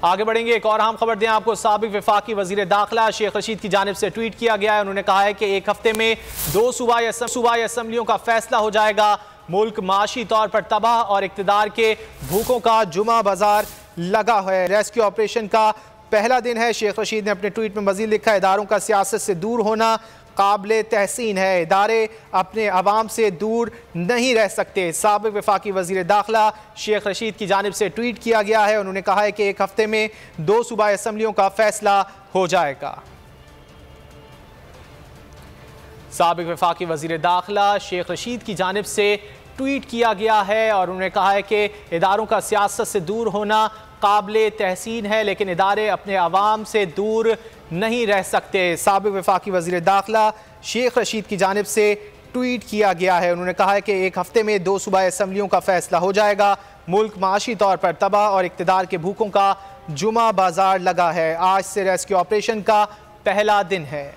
आगे बढ़ेंगे, एक और अहम खबर दें आपको। साबिक वफाकी वजीर दाखिला शेख रशीद की जानिब से ट्वीट किया गया है। उन्होंने कहा है कि एक हफ्ते में 2 सूबाई असम्बलियों का फैसला हो जाएगा। मुल्क माशी तौर पर तबाह और इक़्तिदार के भूखों का जुमा बाजार लगा है। रेस्क्यू ऑपरेशन का पहला दिन है। शेख रशीद ने अपने ट्वीट में मजीद लिखा, इदारों का सियासत से दूर होना काबिल तहसीन है, इदारे अपने अवाम से दूर नहीं रह सकते। साबिक वफाकी वजीर दाखिला शेख रशीद की जानिब से ट्वीट किया गया है। उन्होंने कहा है कि एक हफ्ते में 2 सूबाई असम्बलियों का फैसला हो जाएगा। साबिक वफाकी वजीर दाखिला शेख रशीद की जानिब से ट्वीट किया गया है और उन्होंने कहा है कि इदारों का सियासत से दूर होना काबिल तहसीन है, लेकिन इदारे अपने अवाम से दूर नहीं रह सकते। साबिक वफाकी वजीर दाखिला शेख रशीद की जानिब से ट्वीट किया गया है। उन्होंने कहा है कि एक हफ्ते में 2 सूबाई असम्बलियों का फैसला हो जाएगा। मुल्क माशी तौर पर तबाह और इक़्तिदार के भूखों का जुमा बाजार लगा है। आज से रेस्क्यू ऑपरेशन का पहला दिन है।